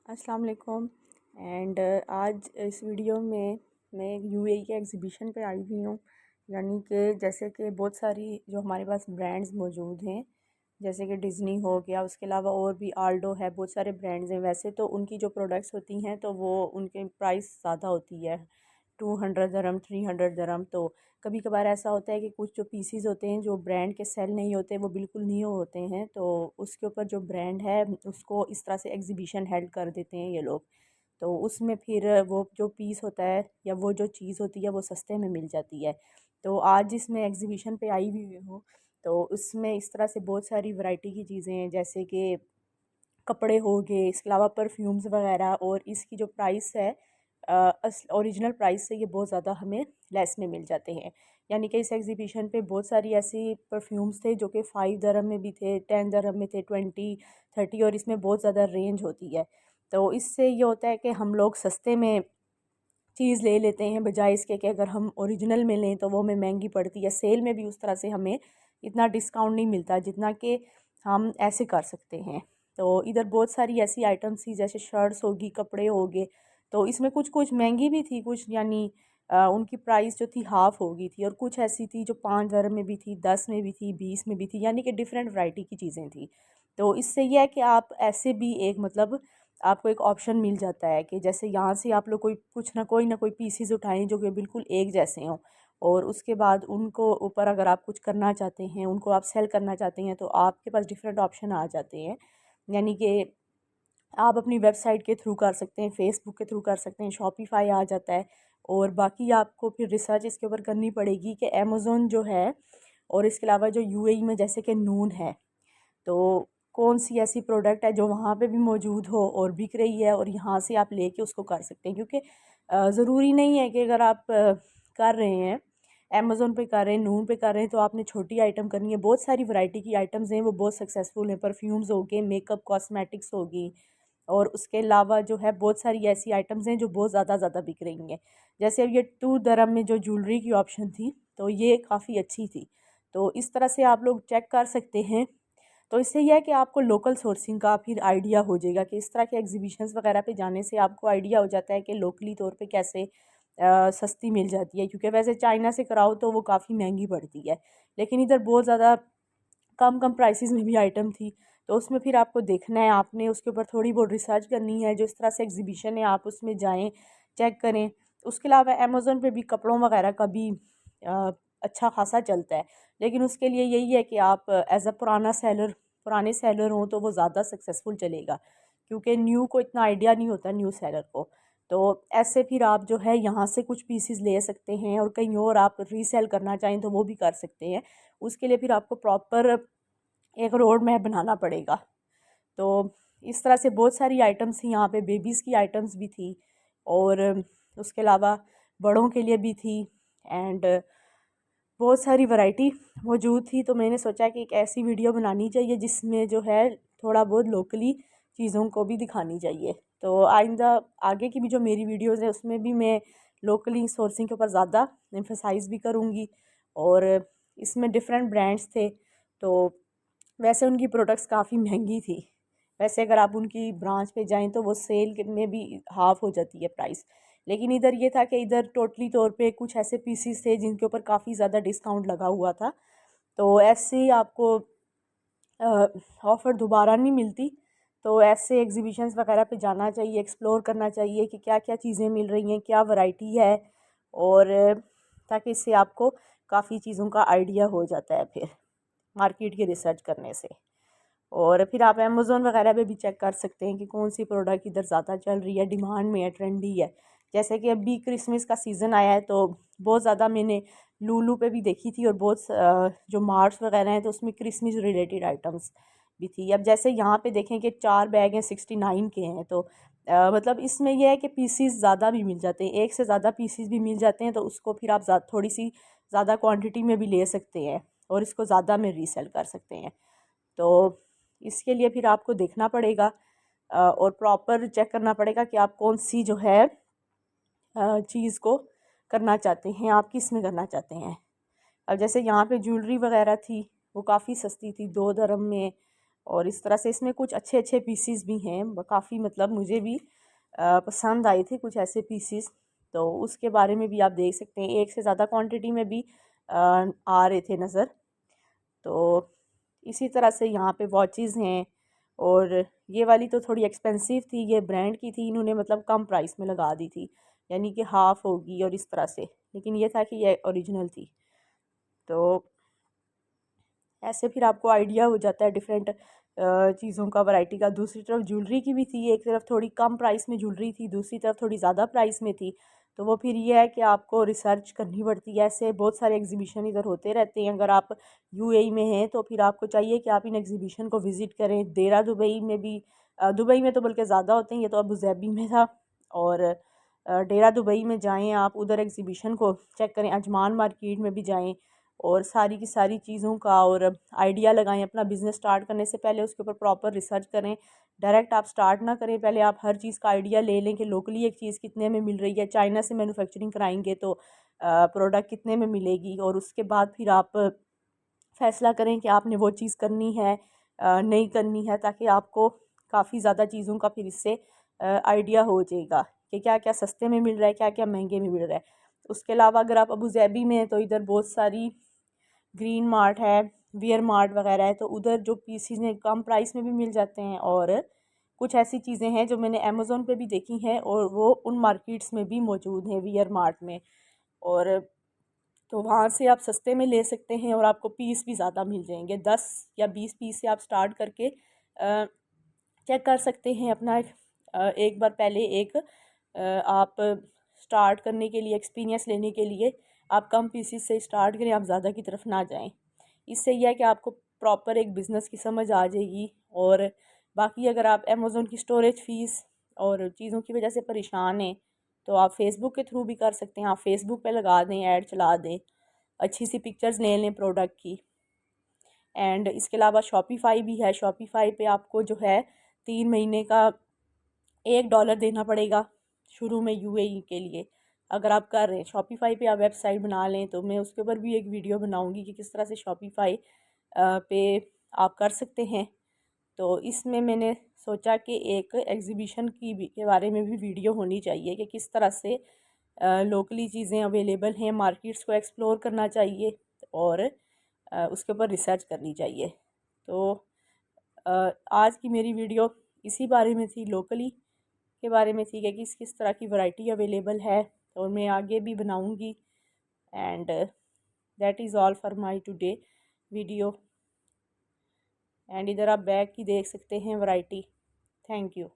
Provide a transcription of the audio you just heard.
अस्सलाम वालेकुम। आज इस वीडियो में मैं एक यूएई के एग्ज़िबिशन पे आई हुई हूँ। यानी कि जैसे कि बहुत सारी जो हमारे पास ब्रांड्स मौजूद हैं, जैसे कि डिज़नी हो गया, उसके अलावा और भी आल्डो है, बहुत सारे ब्रांड्स हैं। वैसे तो उनकी जो प्रोडक्ट्स होती हैं तो वो उनके प्राइस ज़्यादा होती है, 200 दरम 300 दरम। तो कभी कभार ऐसा होता है कि कुछ जो पीसीज होते हैं जो ब्रांड के सेल नहीं होते, वो बिल्कुल न्यू होते हैं, तो उसके ऊपर जो ब्रांड है उसको इस तरह से एग्जीबिशन हेल्ड कर देते हैं ये लोग। तो उसमें फिर वो जो पीस होता है या वो जो चीज़ होती है वो सस्ते में मिल जाती है। तो आज इसमें एग्जीबिशन पे आई हुई हूँ, तो उसमें इस तरह से बहुत सारी वैरायटी की चीज़ें हैं, जैसे कि कपड़े हो गए, इसके अलावा परफ्यूम्स वगैरह। और इसकी जो प्राइस है ओरिजिनल प्राइस से ये बहुत ज़्यादा हमें लेस में मिल जाते हैं। यानी कि इस एग्जीबिशन पे बहुत सारी ऐसी परफ्यूम्स थे जो कि 5 दरम में भी थे, 10 दरम में थे, 20 30, और इसमें बहुत ज़्यादा रेंज होती है। तो इससे ये होता है कि हम लोग सस्ते में चीज़ ले लेते हैं, बजाय इसके कि अगर हम ओरिजिनल में लें तो वो हमें महंगी पड़ती है। सेल में भी उस तरह से हमें इतना डिस्काउंट नहीं मिलता जितना कि हम ऐसे कर सकते हैं। तो इधर बहुत सारी ऐसी आइटम्स थी, जैसे शर्ट्स होगी, कपड़े हो गए। तो इसमें कुछ कुछ महंगी भी थी, कुछ यानी उनकी प्राइस जो थी हाफ़ हो गई थी, और कुछ ऐसी थी जो 5 दरम में भी थी, 10 में भी थी, 20 में भी थी, यानी कि डिफरेंट वैरायटी की चीज़ें थी। तो इससे यह है कि आप ऐसे भी एक मतलब आपको एक ऑप्शन मिल जाता है कि जैसे यहाँ से आप लोग कोई ना कोई पीसीज उठाएं जो कि बिल्कुल एक जैसे हों, और उसके बाद उनको ऊपर अगर आप कुछ करना चाहते हैं, उनको आप सेल करना चाहते हैं, तो आपके पास डिफरेंट ऑप्शन आ जाते हैं। यानी कि आप अपनी वेबसाइट के थ्रू कर सकते हैं, फेसबुक के थ्रू कर सकते हैं, शॉपिफाई आ जाता है। और बाकी आपको फिर रिसर्च इसके ऊपर करनी पड़ेगी कि अमेज़ोन जो है, और इसके अलावा जो यूएई में जैसे कि नून है, तो कौन सी ऐसी प्रोडक्ट है जो वहाँ पे भी मौजूद हो और बिक रही है, और यहाँ से आप लेके उसको कर सकते हैं। क्योंकि ज़रूरी नहीं है कि अगर आप कर रहे हैं अमेज़ोन पे कर रहे हैं, नून पे कर रहे हैं, तो आपने छोटी आइटम करनी है। बहुत सारी वैरायटी की आइटम्स हैं, वो बहुत सक्सेसफुल हैं। परफ्यूम्स हो गए, मेकअप कॉस्मेटिक्स होगी, और उसके अलावा जो है बहुत सारी ऐसी आइटम्स हैं जो बहुत ज़्यादा बिक रही हैं। जैसे अब ये 2 दरम में जो ज्वेलरी की ऑप्शन थी, तो ये काफ़ी अच्छी थी। तो इस तरह से आप लोग चेक कर सकते हैं। तो इससे यह है कि आपको लोकल सोर्सिंग का फिर आइडिया हो जाएगा कि इस तरह के एग्जीबिशंस वगैरह पे जाने से आपको आइडिया हो जाता है कि लोकली तौर पे कैसे सस्ती मिल जाती है। क्योंकि वैसे चाइना से कराओ तो वो काफ़ी महंगी पड़ती है, लेकिन इधर बहुत ज़्यादा कम कम प्राइसेस में भी आइटम थी। तो उसमें फिर आपको देखना है, आपने उसके ऊपर थोड़ी बहुत रिसर्च करनी है। जो इस तरह से एग्जीबिशन है आप उसमें जाएँ, चेक करें। उसके अलावा अमेज़ोन पे भी कपड़ों वगैरह का भी अ, अच्छा खासा चलता है, लेकिन उसके लिए यही है कि आप एज़ अ पुराने सेलर हों तो वो ज़्यादा सक्सेसफुल चलेगा, क्योंकि न्यू को इतना आइडिया नहीं होता, न्यू सेलर को। तो ऐसे फिर आप जो है यहाँ से कुछ पीसेस ले सकते हैं, और कहीं और आप रीसेल करना चाहें तो वो भी कर सकते हैं। उसके लिए फिर आपको प्रॉपर एक रोड मैप बनाना पड़ेगा। तो इस तरह से बहुत सारी आइटम्स थी यहाँ पे, बेबीज़ की आइटम्स भी थी, और उसके अलावा बड़ों के लिए भी थी। एंड बहुत सारी वैरायटी मौजूद थी। तो मैंने सोचा कि एक ऐसी वीडियो बनानी चाहिए जिसमें जो है थोड़ा बहुत लोकली चीज़ों को भी दिखानी चाहिए। तो आइंदा आगे की भी जो मेरी वीडियोज़ हैं उसमें भी मैं लोकली सोर्सिंग के ऊपर ज़्यादा एम्फेसाइज़ भी करूँगी। और इसमें डिफरेंट ब्रांड्स थे, तो वैसे उनकी प्रोडक्ट्स काफ़ी महंगी थी। वैसे अगर आप उनकी ब्रांच पे जाएँ तो वो सेल के में भी हाफ़ हो जाती है प्राइस। लेकिन इधर ये था कि इधर टोटली तौर पे कुछ ऐसे पीसेस थे जिनके ऊपर काफ़ी ज़्यादा डिस्काउंट लगा हुआ था। तो ऐसे ही आपको ऑफ़र दोबारा नहीं मिलती। तो ऐसे एग्ज़िबिशन्स वगैरह पे जाना चाहिए, एक्सप्लोर करना चाहिए कि क्या-क्या चीज़ें मिल रही हैं, क्या वैरायटी है, और ताकि इससे आपको काफ़ी चीज़ों का आइडिया हो जाता है फिर मार्केट की रिसर्च करने से। और फिर आप अमेज़ोन वगैरह पे भी चेक कर सकते हैं कि कौन सी प्रोडक्ट इधर ज़्यादा चल रही है, डिमांड में है, ट्रेंडी है। जैसे कि अभी क्रिसमस का सीज़न आया है, तो बहुत ज़्यादा मैंने लूलू पे भी देखी थी, और बहुत जो मार्ट्स वगैरह हैं तो उसमें क्रिसमस रिलेटेड आइटम्स भी थी। अब जैसे यहाँ पे देखें कि 4 बैग हैं, 69 के हैं, तो मतलब इसमें यह है कि पीसीस ज़्यादा भी मिल जाते हैं, एक से ज़्यादा पीसीस भी मिल जाते हैं। तो उसको फिर आप थोड़ी सी ज़्यादा क्वान्टिटी में भी ले सकते हैं, और इसको ज़्यादा में रीसेल कर सकते हैं। तो इसके लिए फिर आपको देखना पड़ेगा, और प्रॉपर चेक करना पड़ेगा कि आप कौन सी जो है चीज़ को करना चाहते हैं, आप किस में करना चाहते हैं। अब जैसे यहाँ पे ज्वेलरी वगैरह थी, वो काफ़ी सस्ती थी, 2 दरम में और इस तरह से इसमें कुछ अच्छे अच्छे पीसीस भी हैं, काफ़ी मतलब मुझे भी पसंद आए थे कुछ ऐसे पीसीस। तो उसके बारे में भी आप देख सकते हैं, एक से ज़्यादा क्वांटिटी में भी आ रहे थे नज़र। तो इसी तरह से यहाँ पे वॉचेस हैं, और ये वाली तो थोड़ी एक्सपेंसिव थी, ये ब्रांड की थी, इन्होंने मतलब कम प्राइस में लगा दी थी, यानी कि हाफ़ होगी और इस तरह से, लेकिन ये था कि ये ओरिजिनल थी। तो ऐसे फिर आपको आइडिया हो जाता है डिफरेंट चीज़ों का, वैरायटी का। दूसरी तरफ ज्वेलरी की भी थी, एक तरफ थोड़ी कम प्राइस में ज्वेलरी थी, दूसरी तरफ थोड़ी ज़्यादा प्राइस में थी। तो वो फिर ये है कि आपको रिसर्च करनी पड़ती है। ऐसे बहुत सारे एग्जीबिशन इधर होते रहते हैं। अगर आप यूएई में हैं तो फिर आपको चाहिए कि आप इन एग्जीबिशन को विज़िट करें। देरा दुबई में भी, दुबई में तो बल्कि ज़्यादा होते हैं, ये तो अबू धाबी में था। और डेरा दुबई में जाएँ आप, उधर एग्जीबिशन को चेक करें। अजमान मार्केट में भी जाएँ और सारी की सारी चीज़ों का और आइडिया लगाएं। अपना बिज़नेस स्टार्ट करने से पहले उसके ऊपर प्रॉपर रिसर्च करें। डायरेक्ट आप स्टार्ट ना करें, पहले आप हर चीज़ का आइडिया ले लें कि लोकली एक चीज़ कितने में मिल रही है, चाइना से मैन्युफैक्चरिंग कराएंगे तो प्रोडक्ट कितने में मिलेगी, और उसके बाद फिर आप फ़ैसला करें कि आपने वो चीज़ करनी है नहीं करनी है, ताकि आपको काफ़ी ज़्यादा चीज़ों का फिर इससे आइडिया हो जाएगा कि क्या क्या सस्ते में मिल रहा है, क्या क्या महंगे में मिल रहा है। उसके अलावा अगर आप अबू धाबी में हैं तो इधर बहुत सारी ग्रीन मार्ट है, वियर मार्ट वगैरह है, तो उधर जो पीसीज हैं कम प्राइस में भी मिल जाते हैं। और कुछ ऐसी चीज़ें हैं जो मैंने अमेज़ोन पे भी देखी हैं और वो उन मार्केट्स में भी मौजूद हैं, वियर मार्ट में। और तो वहाँ से आप सस्ते में ले सकते हैं और आपको पीस भी ज़्यादा मिल जाएंगे। 10 या 20 पीस से आप स्टार्ट करके चेक कर सकते हैं अपना। एक बार पहले एक आप स्टार्ट करने के लिए, एक्सपीरियंस लेने के लिए आप कम पीसीस से स्टार्ट करें, आप ज़्यादा की तरफ ना जाएं। इससे यह है कि आपको प्रॉपर एक बिज़नेस की समझ आ जाएगी। और बाकी अगर आप अमेज़ोन की स्टोरेज फ़ीस और चीज़ों की वजह से परेशान हैं तो आप फेसबुक के थ्रू भी कर सकते हैं। आप फेसबुक पे लगा दें, ऐड चला दें, अच्छी सी पिक्चर्स ले लें प्रोडक्ट की। एंड इसके अलावा शॉपिफ़ाई भी है। शॉपिफ़ाई पे आपको जो है 3 महीने का $1 देना पड़ेगा शुरू में यूएई के लिए, अगर आप कर रहे हैं। शॉपिफ़ाई पे आप वेबसाइट बना लें तो मैं उसके ऊपर भी एक वीडियो बनाऊंगी कि किस तरह से शॉपिफ़ाई पे आप कर सकते हैं। तो इसमें मैंने सोचा कि एक एग्ज़िबिशन की भी के बारे में भी वीडियो होनी चाहिए कि किस तरह से लोकली चीज़ें अवेलेबल हैं, मार्केट्स को एक्सप्लोर करना चाहिए और उसके ऊपर रिसर्च करनी चाहिए। तो आज की मेरी वीडियो इसी बारे में थी, लोकली के बारे में थी कि किस किस तरह की वैरायटी अवेलेबल है, और मैं आगे भी बनाऊंगी। And that is all for my today video. And इधर आप बैग की देख सकते हैं वैरायटी। Thank you.